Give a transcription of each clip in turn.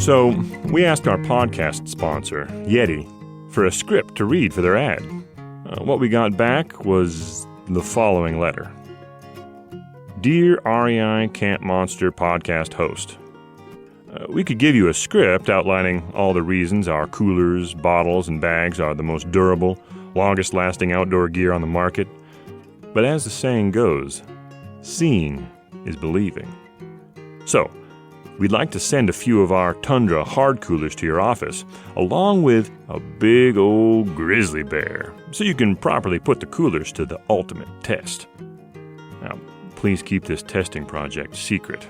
So, we asked our podcast sponsor, Yeti, for a script to read for their ad. What we got back was the following letter. Dear REI Camp Monster podcast host, we could give you a script outlining all the reasons our coolers, bottles, and bags are the most durable, longest-lasting outdoor gear on the market. But as the saying goes, seeing is believing. So, we'd like to send a few of our Tundra hard coolers to your office, along with a big old grizzly bear, so you can properly put the coolers to the ultimate test. Now, please keep this testing project secret.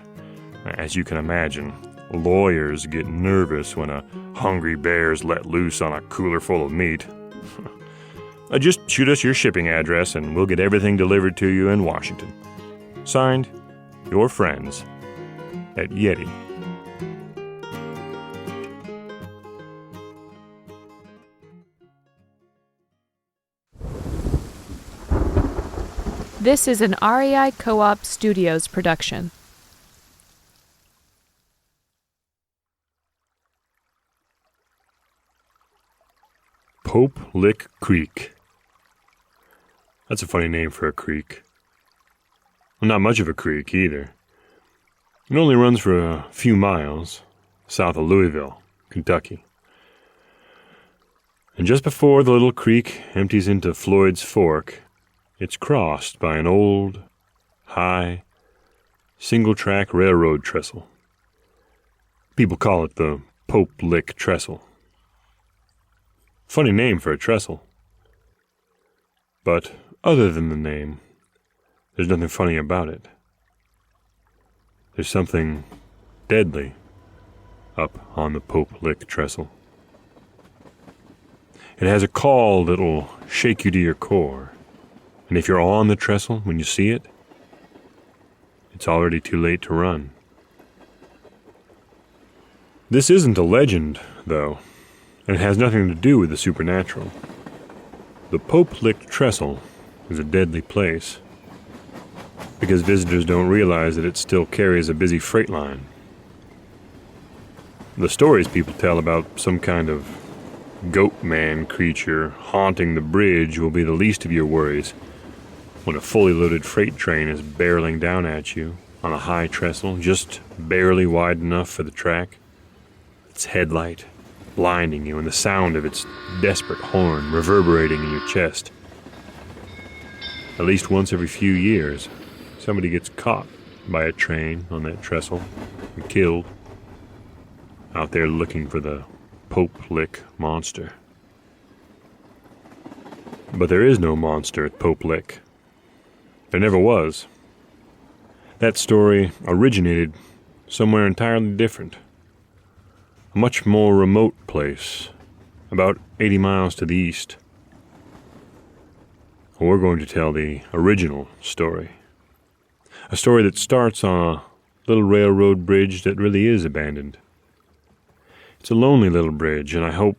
As you can imagine, lawyers get nervous when a hungry bear's let loose on a cooler full of meat. Just shoot us your shipping address and we'll get everything delivered to you in Washington. Signed, your friends at Yeti. This is an REI Co-op Studios production. Pope Lick Creek. That's a funny name for a creek. Well, not much of a creek either. It only runs for a few miles south of Louisville, Kentucky. And just before the little creek empties into Floyd's Fork, it's crossed by an old, high, single-track railroad trestle. People call it the Pope Lick Trestle. Funny name for a trestle. But other than the name, there's nothing funny about it. There's something deadly up on the Pope Lick Trestle. It has a call that'll shake you to your core. And if you're on the trestle when you see it, it's already too late to run. This isn't a legend, though, and it has nothing to do with the supernatural. The Pope Lick Trestle is a deadly place because visitors don't realize that it still carries a busy freight line. The stories people tell about some kind of goat man creature haunting the bridge will be the least of your worries when a fully loaded freight train is barreling down at you on a high trestle just barely wide enough for the track, its headlight blinding you and the sound of its desperate horn reverberating in your chest. At least once every few years, somebody gets caught by a train on that trestle and killed out there looking for the Pope Lick monster. But there is no monster at Pope Lick. There never was. That story originated somewhere entirely different. A much more remote place, about 80 miles to the east. We're going to tell the original story. A story that starts on a little railroad bridge that really is abandoned. It's a lonely little bridge, and I hope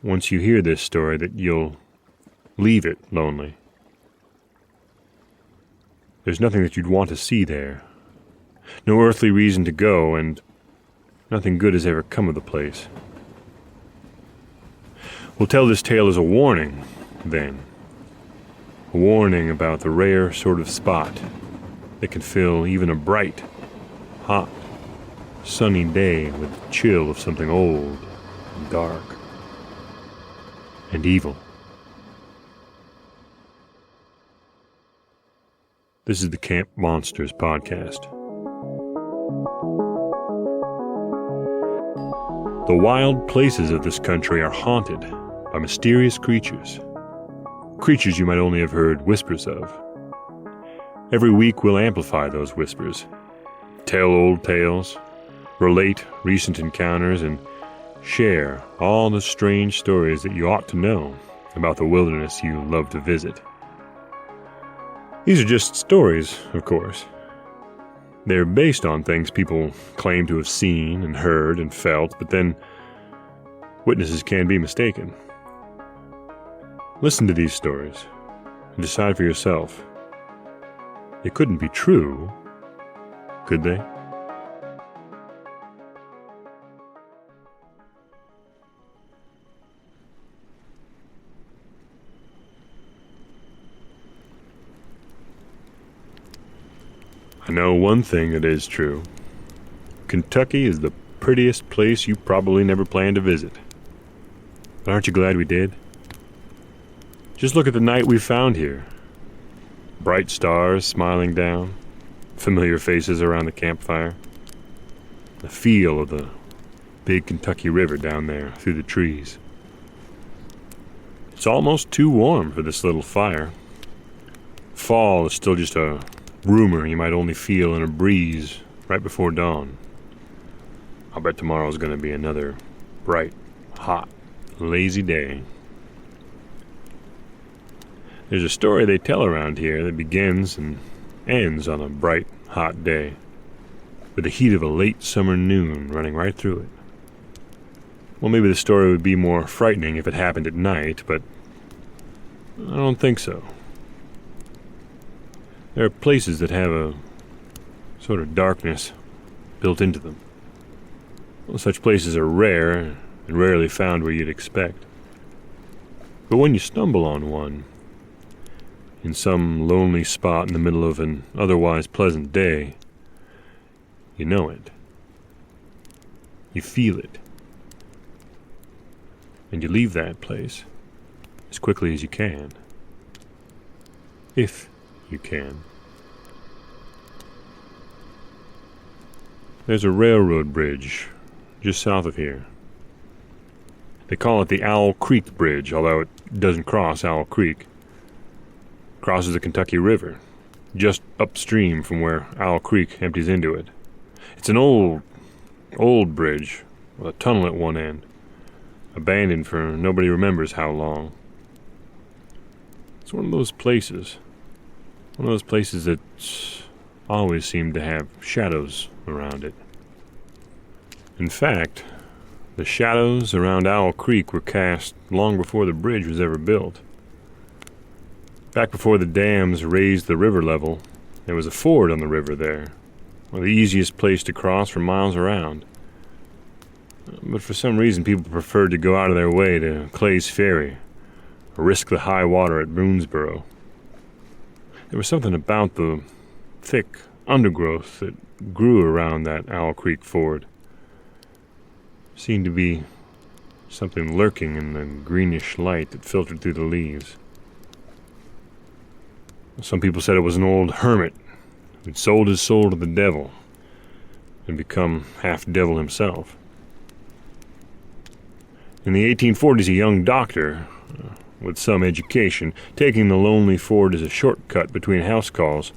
once you hear this story that you'll leave it lonely. There's nothing that you'd want to see there. No earthly reason to go, and nothing good has ever come of the place. We'll tell this tale as a warning, then. A warning about the rare sort of spot that can fill even a bright, hot, sunny day with the chill of something old and dark and evil. This is the Camp Monsters podcast. The wild places of this country are haunted by mysterious creatures. Creatures you might only have heard whispers of. Every week we'll amplify those whispers, tell old tales, relate recent encounters, and share all the strange stories that you ought to know about the wilderness you love to visit. These are just stories, of course. They're based on things people claim to have seen and heard and felt, but then witnesses can be mistaken. Listen to these stories and decide for yourself. They couldn't be true, could they? I know one thing that is true. Kentucky is the prettiest place you probably never planned to visit. But aren't you glad we did? Just look at the night we found here. Bright stars smiling down, familiar faces around the campfire, the feel of the big Kentucky River down there through the trees. It's almost too warm for this little fire. Fall is still just a rumor you might only feel in a breeze right before dawn. I'll bet tomorrow's going to be another bright, hot, lazy day. There's a story they tell around here that begins and ends on a bright, hot day, with the heat of a late summer noon running right through it. Well, maybe the story would be more frightening if it happened at night, but I don't think so. There are places that have a sort of darkness built into them. Well, such places are rare and rarely found where you'd expect. But when you stumble on one, in some lonely spot in the middle of an otherwise pleasant day, you know it. You feel it. And you leave that place as quickly as you can. If you can. There's a railroad bridge just south of here. They call it the Owl Creek Bridge, although it doesn't cross Owl Creek. It crosses the Kentucky River, just upstream from where Owl Creek empties into it. It's an old bridge with a tunnel at one end, abandoned for nobody remembers how long. It's one of those places that always seem to have shadows around it. In fact, the shadows around Owl Creek were cast long before the bridge was ever built. Back before the dams raised the river level, there was a ford on the river there, the easiest place to cross for miles around. But for some reason, people preferred to go out of their way to Clay's Ferry, or risk the high water at Boonesboro. There was something about the thick undergrowth that grew around that Owl Creek ford. Seemed to be something lurking in the greenish light that filtered through the leaves. Some people said it was an old hermit who'd sold his soul to the devil and become half devil himself. In the 1840s, a young doctor with some education, taking the lonely ford as a shortcut between house calls,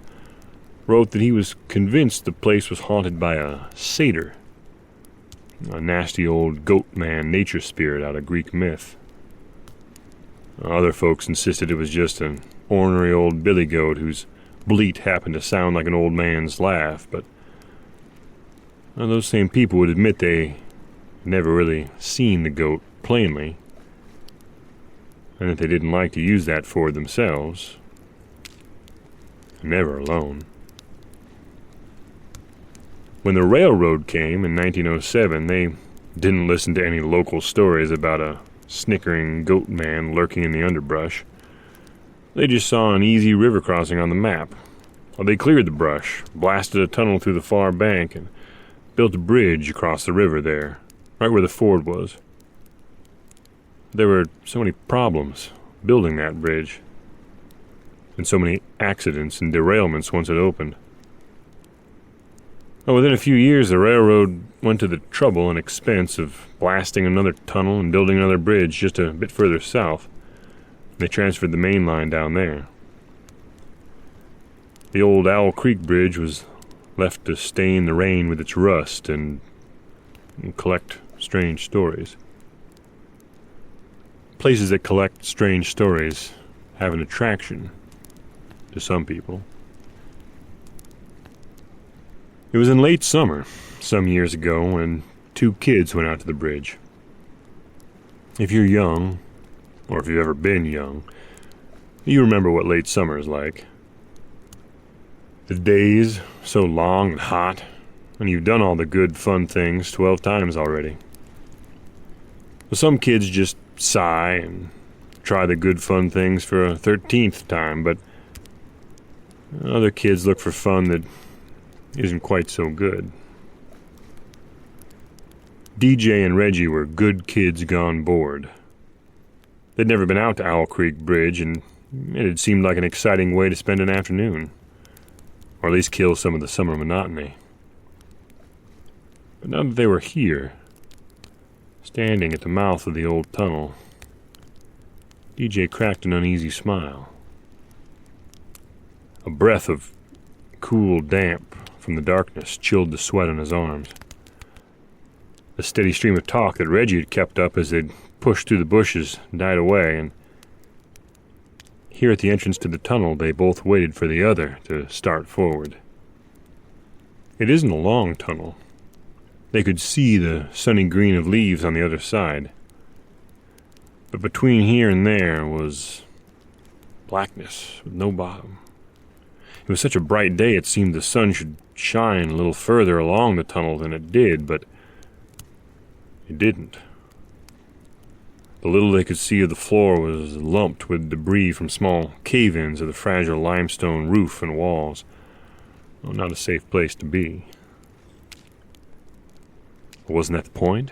wrote that he was convinced the place was haunted by a satyr, a nasty old goat-man nature spirit out of Greek myth. Other folks insisted it was just an ornery old billy goat whose bleat happened to sound like an old man's laugh, but those same people would admit they never really seen the goat plainly, and that they didn't like to use that ford themselves. Never alone. When the railroad came in 1907, they didn't listen to any local stories about a snickering goat man lurking in the underbrush. They just saw an easy river crossing on the map. Well, they cleared the brush, blasted a tunnel through the far bank, and built a bridge across the river there, right where the ford was. There were so many problems building that bridge, and so many accidents and derailments once it opened. Well, within a few years, the railroad went to the trouble and expense of blasting another tunnel and building another bridge just a bit further south. They transferred the main line down there. The old Owl Creek Bridge was left to stain the rain with its rust and collect strange stories. Places that collect strange stories have an attraction to some people. It was in late summer, some years ago, when 2 kids went out to the bridge. If you're young, or if you've ever been young, you remember what late summer is like. The days so long and hot, and you've done all the good, fun things 12 times already. Well, some kids just sigh and try the good, fun things for a 13th time, but other kids look for fun that isn't quite so good. DJ and Reggie were good kids gone bored. They'd never been out to Owl Creek Bridge, and it had seemed like an exciting way to spend an afternoon, or at least kill some of the summer monotony. But now that they were here, standing at the mouth of the old tunnel, DJ cracked an uneasy smile. A breath of cool damp from the darkness chilled the sweat on his arms. The steady stream of talk that Reggie had kept up as they'd pushed through the bushes died away, and here at the entrance to the tunnel they both waited for the other to start forward. It isn't a long tunnel. They could see the sunny green of leaves on the other side. But between here and there was blackness with no bottom. It was such a bright day it seemed the sun should shine a little further along the tunnel than it did, but it didn't. The little they could see of the floor was lumped with debris from small cave-ins of the fragile limestone roof and walls. Well, not a safe place to be. But wasn't that the point?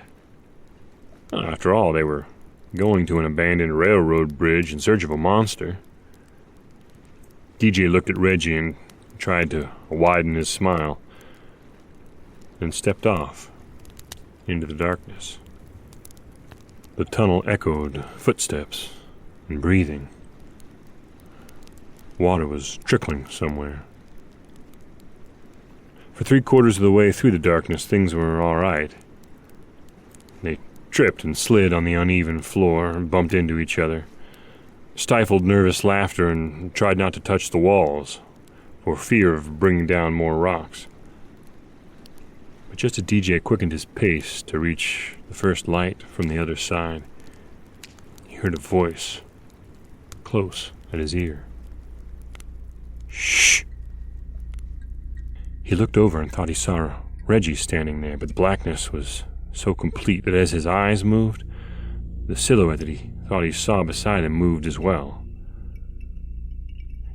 After all, they were going to an abandoned railroad bridge in search of a monster. DJ looked at Reggie and tried to widen his smile, then stepped off into the darkness. The tunnel echoed footsteps and breathing. Water was trickling somewhere. For 3/4 of the way through the darkness, things were all right. They tripped and slid on the uneven floor and bumped into each other, stifled nervous laughter, and tried not to touch the walls for fear of bringing down more rocks. But just as DJ quickened his pace to reach the first light from the other side, he heard a voice close at his ear. Shh! He looked over and thought he saw Reggie standing there, but the blackness was so complete that as his eyes moved, the silhouette that he thought he saw beside him moved as well.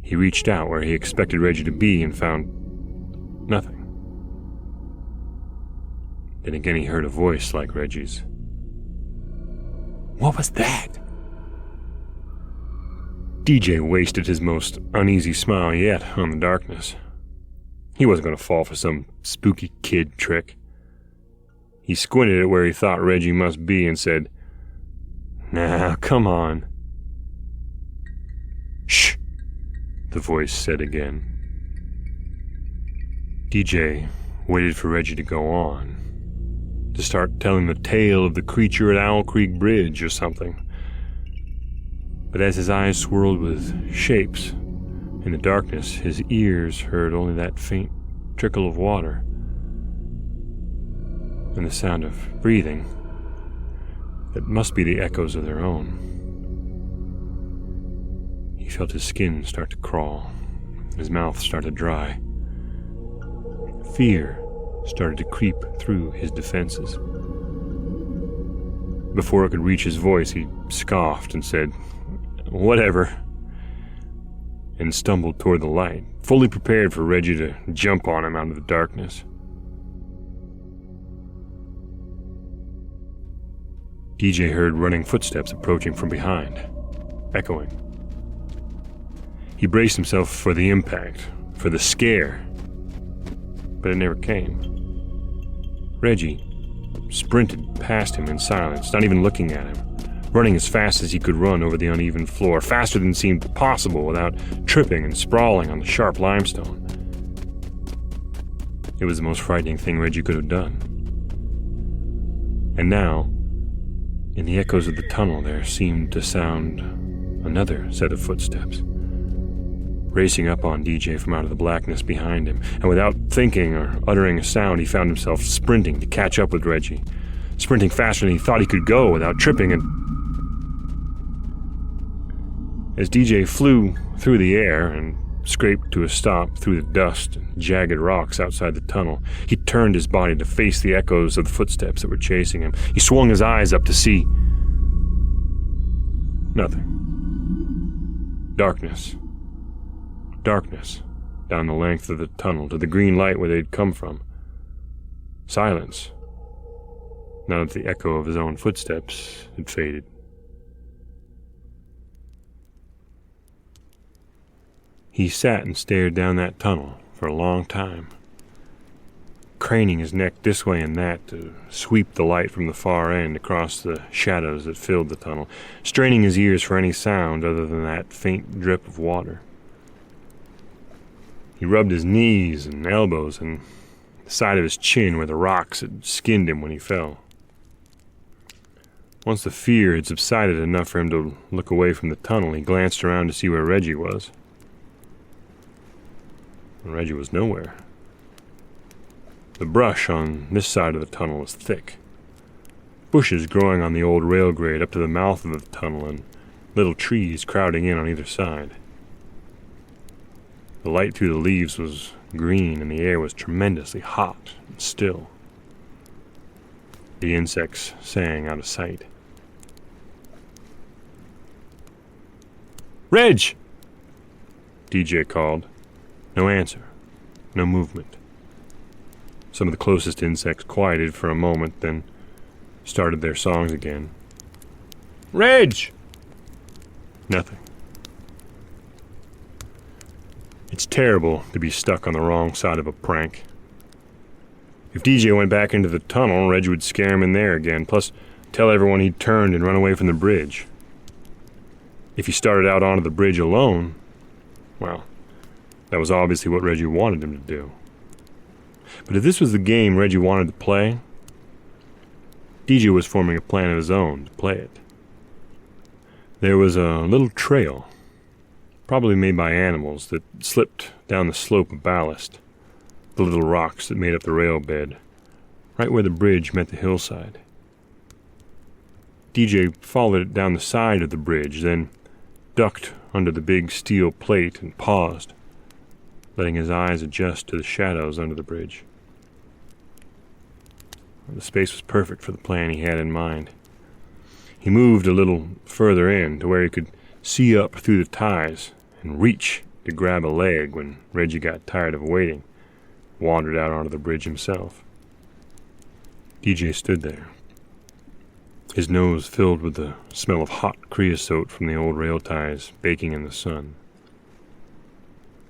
He reached out where he expected Reggie to be and found nothing. Then again he heard a voice like Reggie's. What was that? DJ wasted his most uneasy smile yet on the darkness. He wasn't going to fall for some spooky kid trick. He squinted at where he thought Reggie must be and said, Nah, come on. Shh, the voice said again. DJ waited for Reggie to go on, to start telling the tale of the creature at Owl Creek Bridge or something. But as his eyes swirled with shapes in the darkness, his ears heard only that faint trickle of water and the sound of breathing that must be the echoes of their own. He felt his skin start to crawl, his mouth start to dry. Fear started to creep through his defenses. Before it could reach his voice, he scoffed and said, Whatever, and stumbled toward the light, fully prepared for Reggie to jump on him out of the darkness. DJ heard running footsteps approaching from behind, echoing. He braced himself for the impact, for the scare, but it never came. Reggie sprinted past him in silence, not even looking at him, running as fast as he could run over the uneven floor, faster than seemed possible without tripping and sprawling on the sharp limestone. It was the most frightening thing Reggie could have done. And now, in the echoes of the tunnel, there seemed to sound another set of footsteps, racing up on DJ from out of the blackness behind him, and without thinking or uttering a sound, he found himself sprinting to catch up with Reggie, sprinting faster than he thought he could go without tripping, and as DJ flew through the air and scraped to a stop through the dust and jagged rocks outside the tunnel, he turned his body to face the echoes of the footsteps that were chasing him. He swung his eyes up to see nothing. Darkness. Darkness. down the length of the tunnel to the green light where they'd come from. Silence, now that the echo of his own footsteps had faded. He sat and stared down that tunnel for a long time, craning his neck this way and that to sweep the light from the far end across the shadows that filled the tunnel, straining his ears for any sound other than that faint drip of water. He rubbed his knees and elbows and the side of his chin where the rocks had skinned him when he fell. Once the fear had subsided enough for him to look away from the tunnel, he glanced around to see where Reggie was. And Reggie was nowhere. The brush on this side of the tunnel was thick. Bushes growing on the old rail grade up to the mouth of the tunnel and little trees crowding in on either side. The light through the leaves was green and the air was tremendously hot and still. The insects sang out of sight. "Reg!" DJ called. No answer. No movement. Some of the closest insects quieted for a moment, then started their songs again. "Reg!" Nothing. It's terrible to be stuck on the wrong side of a prank. If DJ went back into the tunnel, Reg would scare him in there again, plus tell everyone he'd turned and run away from the bridge. If he started out onto the bridge alone, well, that was obviously what Reggie wanted him to do. But if this was the game Reggie wanted to play, DJ was forming a plan of his own to play it. There was a little trail, probably made by animals, that slipped down the slope of ballast, the little rocks that made up the rail bed, right where the bridge met the hillside. DJ followed it down the side of the bridge, then ducked under the big steel plate and paused, letting his eyes adjust to the shadows under the bridge. The space was perfect for the plan he had in mind. He moved a little further in to where he could see up through the ties and reach to grab a leg when Reggie got tired of waiting, wandered out onto the bridge himself. DJ stood there, his nose filled with the smell of hot creosote from the old rail ties baking in the sun.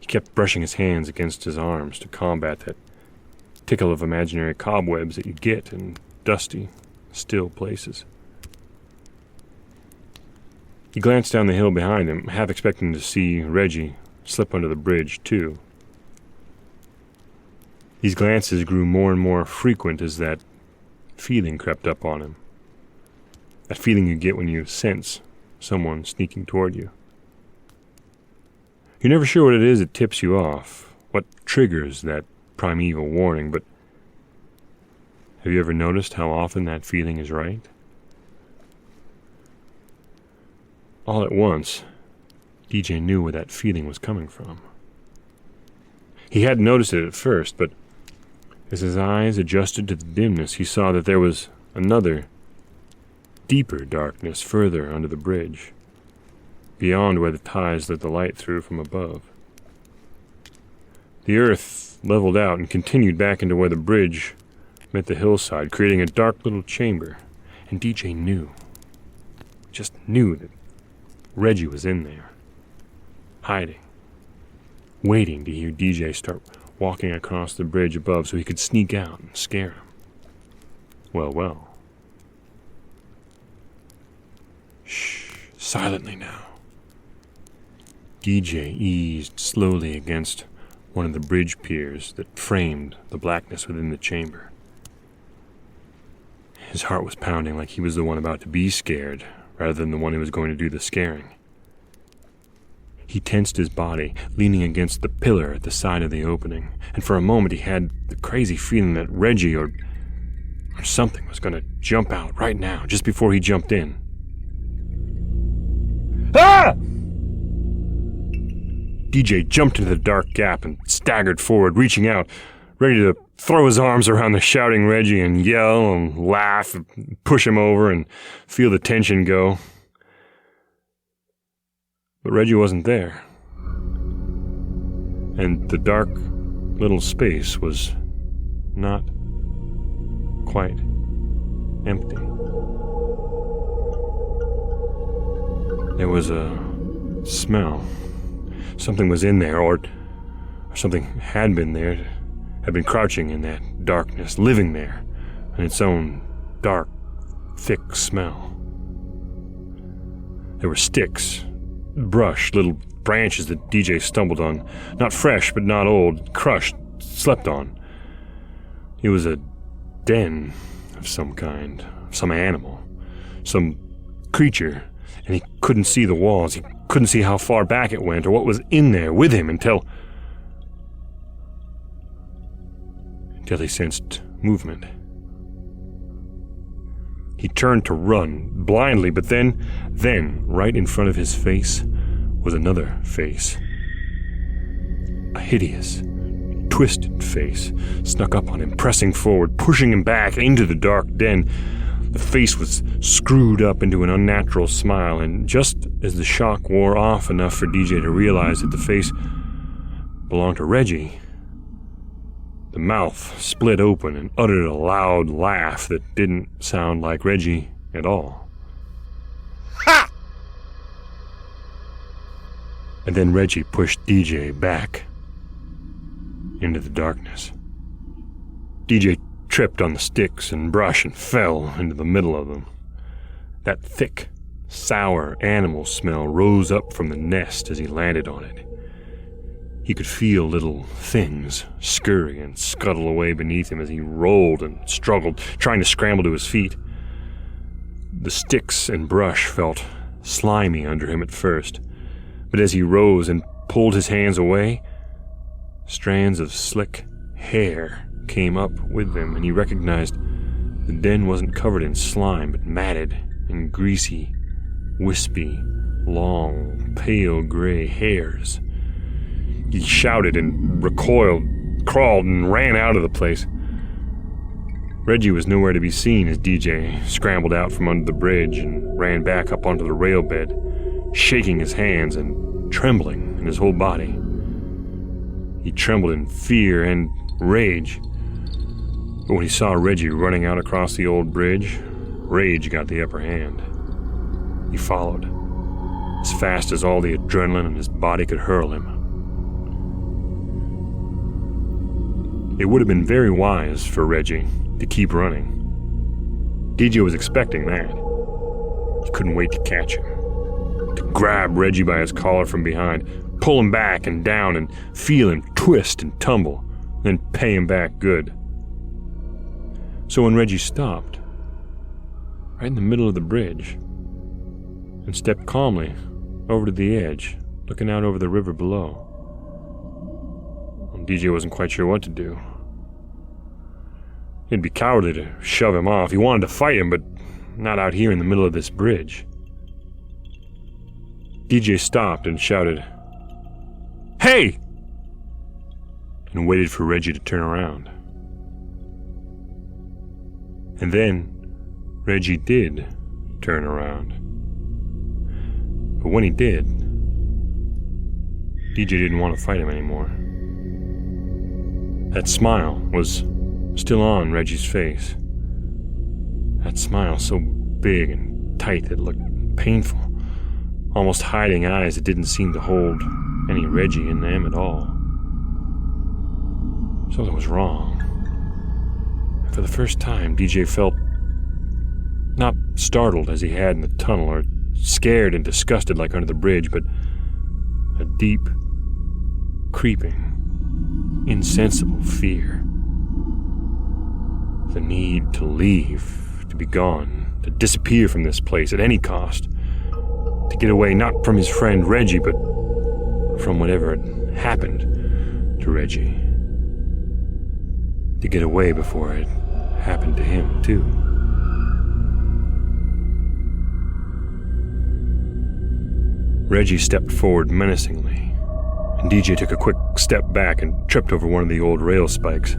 He kept brushing his hands against his arms to combat that tickle of imaginary cobwebs that you get in dusty, still places. He glanced down the hill behind him, half expecting to see Reggie slip under the bridge, too. These glances grew more and more frequent as that feeling crept up on him. That feeling you get when you sense someone sneaking toward you. You're never sure what it is that tips you off, what triggers that primeval warning, but have you ever noticed how often that feeling is right? All at once, DJ knew where that feeling was coming from. He hadn't noticed it at first, but as his eyes adjusted to the dimness, he saw that there was another, deeper darkness further under the bridge, beyond where the ties let the light through from above. The earth leveled out and continued back into where the bridge met the hillside, creating a dark little chamber, and DJ knew, just knew that Reggie was in there, hiding, waiting to hear DJ start walking across the bridge above so he could sneak out and scare him. Well. Shh, silently now. DJ eased slowly against one of the bridge piers that framed the blackness within the chamber. His heart was pounding like he was the one about to be scared, rather than the one who was going to do the scaring. He tensed his body, leaning against the pillar at the side of the opening, and for a moment he had the crazy feeling that Reggie or something was going to jump out right now, just before he jumped in. Ah! DJ jumped into the dark gap and staggered forward, reaching out, ready to throw his arms around the shouting Reggie and yell and laugh, and push him over and feel the tension go. But Reggie wasn't there. and the dark little space was not quite empty. There was a smell. Something was in there, or something had been there, had been crouching in that darkness, living there, in its own dark, thick smell. There were sticks, brush, little branches that DJ stumbled on, not fresh but not old, crushed, slept on. It was a den of some kind, some animal, some creature, and he couldn't see the walls. He couldn't see how far back it went or what was in there with him until he sensed movement. He turned to run, blindly, but then, right in front of his face was another face. A hideous, twisted face snuck up on him, pressing forward, pushing him back into the dark den. The face was screwed up into an unnatural smile, and just as the shock wore off enough for DJ to realize that the face belonged to Reggie, the mouth split open and uttered a loud laugh that didn't sound like Reggie at all. Ha! And then Reggie pushed DJ back into the darkness. DJ tripped on the sticks and brush and fell into the middle of them. That thick, sour animal smell rose up from the nest as he landed on it. He could feel little things scurry and scuttle away beneath him as he rolled and struggled, trying to scramble to his feet. The sticks and brush felt slimy under him at first, but as he rose and pulled his hands away, strands of slick hair came up with them, and he recognized the den wasn't covered in slime, but matted and greasy, wispy, long, pale gray hairs. He shouted and recoiled, crawled, and ran out of the place. Reggie was nowhere to be seen as DJ scrambled out from under the bridge and ran back up onto the rail bed, shaking his hands and trembling in his whole body. He trembled in fear and rage. But when he saw Reggie running out across the old bridge, rage got the upper hand. He followed, as fast as all the adrenaline in his body could hurl him. It would have been very wise for Reggie to keep running. DJ was expecting that. He couldn't wait to catch him, to grab Reggie by his collar from behind, pull him back and down and feel him twist and tumble, then pay him back good. So when Reggie stopped, right in the middle of the bridge, and stepped calmly over to the edge, looking out over the river below, DJ wasn't quite sure what to do. It'd be cowardly to shove him off. He wanted to fight him, but not out here in the middle of this bridge. DJ stopped and shouted, "Hey!" and waited for Reggie to turn around. And then Reggie did turn around. But when he did, DJ didn't want to fight him anymore. That smile was still on Reggie's face. That smile so big and tight that it looked painful, almost hiding eyes that didn't seem to hold any Reggie in them at all. Something was wrong. And for the first time, DJ felt not startled as he had in the tunnel, or scared and disgusted like under the bridge, but a deep, creeping, insensible fear. The need to leave, to be gone, to disappear from this place at any cost, to get away not from his friend Reggie, but from whatever had happened to Reggie. To get away before it happened to him, too. Reggie stepped forward menacingly, and DJ took a quick step back and tripped over one of the old rail spikes.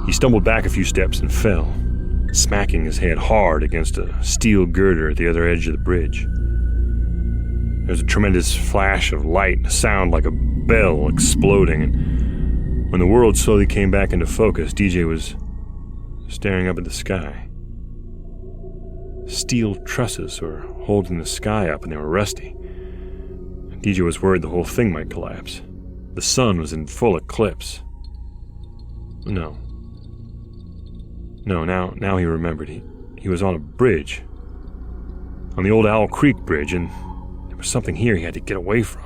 He stumbled back a few steps and fell, smacking his head hard against a steel girder at the other edge of the bridge. There was a tremendous flash of light, a sound like a bell exploding, and when the world slowly came back into focus, DJ was staring up at the sky. Steel trusses were holding the sky up, and they were rusty. DJ was worried the whole thing might collapse. The sun was in full eclipse. No, now he remembered. He was on a bridge. On the old Owl Creek Bridge, and there was something here he had to get away from.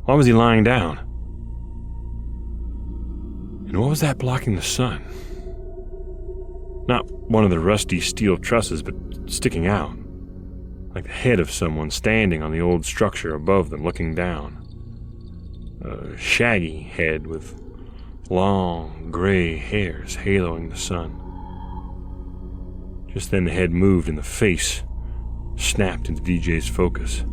Why was he lying down? And what was that blocking the sun? Not one of the rusty steel trusses, but sticking out, like the head of someone standing on the old structure above them, looking down. A shaggy head with long, gray hairs haloing the sun. Just then the head moved and the face snapped into DJ's focus.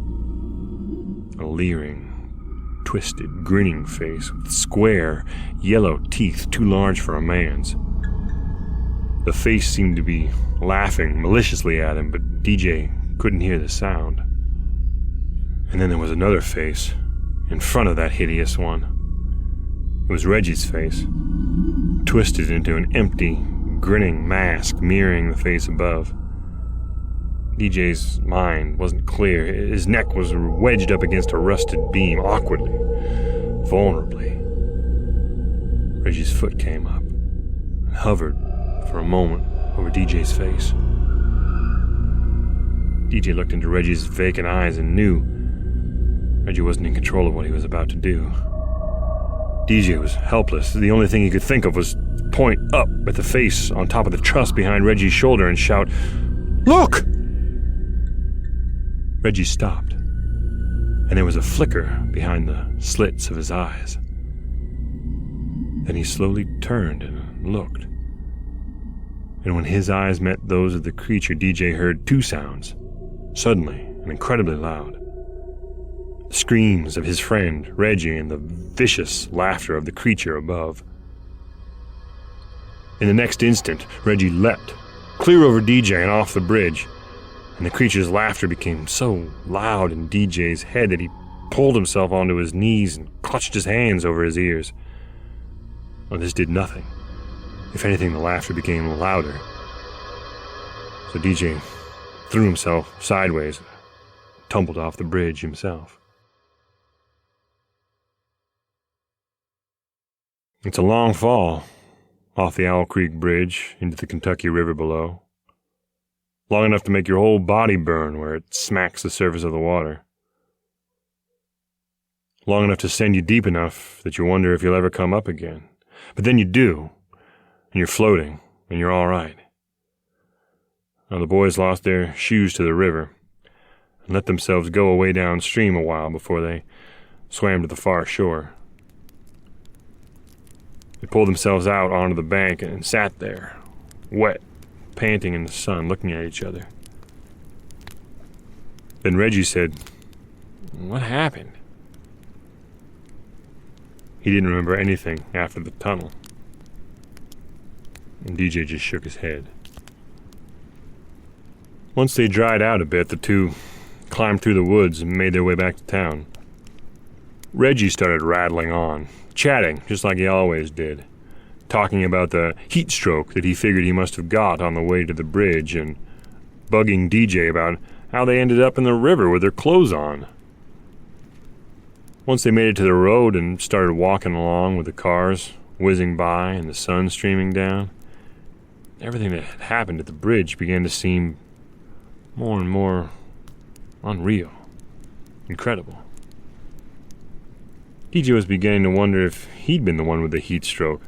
A leering, twisted, grinning face with square, yellow teeth too large for a man's. The face seemed to be laughing maliciously at him, but DJ couldn't hear the sound. And then there was another face in front of that hideous one. It was Reggie's face, twisted into an empty, grinning mask mirroring the face above. DJ's mind wasn't clear. His neck was wedged up against a rusted beam, awkwardly, vulnerably. Reggie's foot came up and hovered for a moment over DJ's face. DJ looked into Reggie's vacant eyes and knew Reggie wasn't in control of what he was about to do. DJ was helpless. The only thing he could think of was point up at the face on top of the truss behind Reggie's shoulder and shout, "Look!" Reggie stopped, and there was a flicker behind the slits of his eyes. Then he slowly turned and looked. And when his eyes met those of the creature, DJ heard two sounds, suddenly and incredibly loud. The screams of his friend, Reggie, and the vicious laughter of the creature above. In the next instant, Reggie leapt, clear over DJ and off the bridge, and the creature's laughter became so loud in DJ's head that he pulled himself onto his knees and clutched his hands over his ears. Well, this did nothing. If anything, the laughter became louder. So DJ threw himself sideways and tumbled off the bridge himself. It's a long fall off the Owl Creek Bridge into the Kentucky River below. Long enough to make your whole body burn where it smacks the surface of the water. Long enough to send you deep enough that you wonder if you'll ever come up again. But then you do, and you're floating, and you're all right. Now the boys lost their shoes to the river and let themselves go away downstream a while before they swam to the far shore. They pulled themselves out onto the bank and sat there, wet, panting in the sun, looking at each other. Then Reggie said, "What happened?" He didn't remember anything after the tunnel. And DJ just shook his head. Once they dried out a bit, the two climbed through the woods and made their way back to town. Reggie started rattling on, chatting just like he always did, talking about the heat stroke that he figured he must have got on the way to the bridge and bugging DJ about how they ended up in the river with their clothes on. Once they made it to the road and started walking along with the cars whizzing by and the sun streaming down, everything that had happened at the bridge began to seem more and more unreal, incredible. DJ was beginning to wonder if he'd been the one with the heat stroke.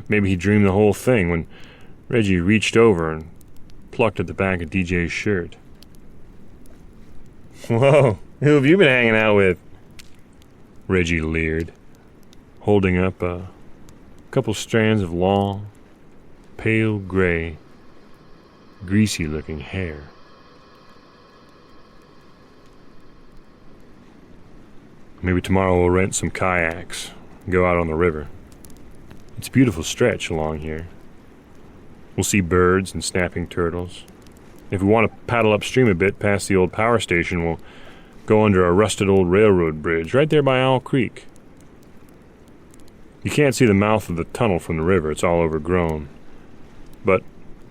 Maybe he dreamed the whole thing when Reggie reached over and plucked at the back of DJ's shirt. "Whoa, who have you been hanging out with?" Reggie leered, holding up a couple strands of long, pale gray, greasy-looking hair. "Maybe tomorrow we'll rent some kayaks and go out on the river. It's a beautiful stretch along here. We'll see birds and snapping turtles. If we want to paddle upstream a bit past the old power station, we'll Go under a rusted old railroad bridge right there by Owl Creek. You can't see the mouth of the tunnel from the river. It's all overgrown. But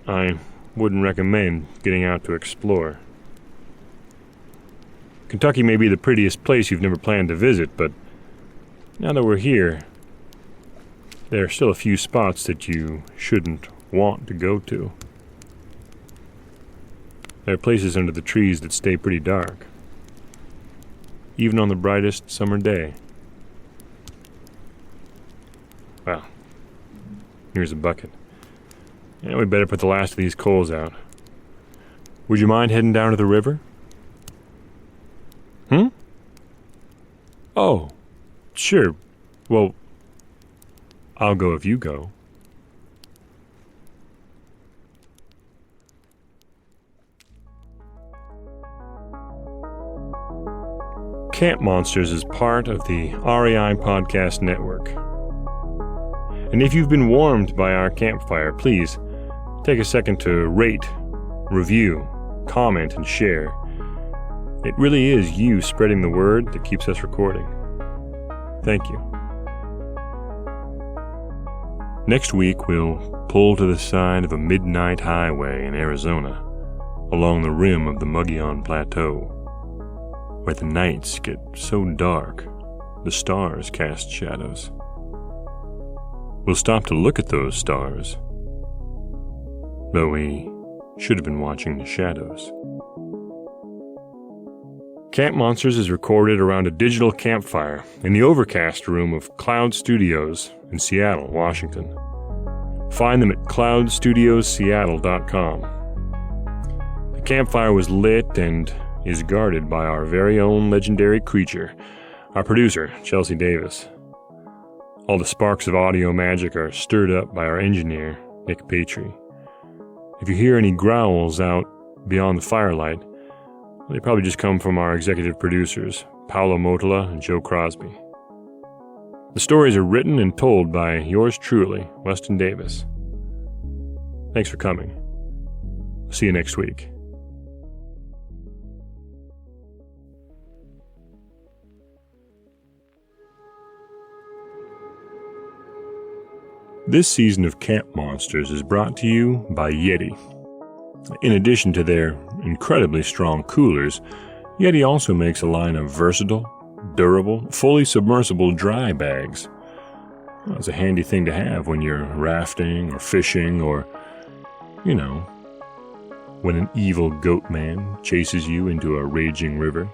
I wouldn't recommend getting out to explore. Kentucky may be the prettiest place you've never planned to visit, but now that we're here, there are still a few spots that you shouldn't want to go to. There are places under the trees that stay pretty dark, even on the brightest summer day. Well, here's a bucket. Yeah, we better put the last of these coals out. Would you mind heading down to the river? Oh, sure. Well, I'll go if you go. Camp Monsters is part of the REI Podcast Network. And if you've been warmed by our campfire, please take a second to rate, review, comment, and share. It really is you spreading the word that keeps us recording. Thank you. Next week, we'll pull to the side of a midnight highway in Arizona, along the rim of the Mogollon Plateau, where the nights get so dark, the stars cast shadows. We'll stop to look at those stars, though we should have been watching the shadows. Camp Monsters is recorded around a digital campfire in the Overcast room of Cloud Studios in Seattle, Washington. Find them at cloudstudiosseattle.com. The campfire was lit and is guarded by our very own legendary creature, our producer, Chelsea Davis. All the sparks of audio magic are stirred up by our engineer, Nick Patry. If you hear any growls out beyond the firelight, they probably just come from our executive producers, Paolo Motola and Joe Crosby. The stories are written and told by yours truly, Weston Davis. Thanks for coming. See you next week. This season of Camp Monsters is brought to you by Yeti. In addition to their incredibly strong coolers, Yeti also makes a line of versatile, durable, fully submersible dry bags. Well, it's a handy thing to have when you're rafting or fishing or, when an evil goat man chases you into a raging river.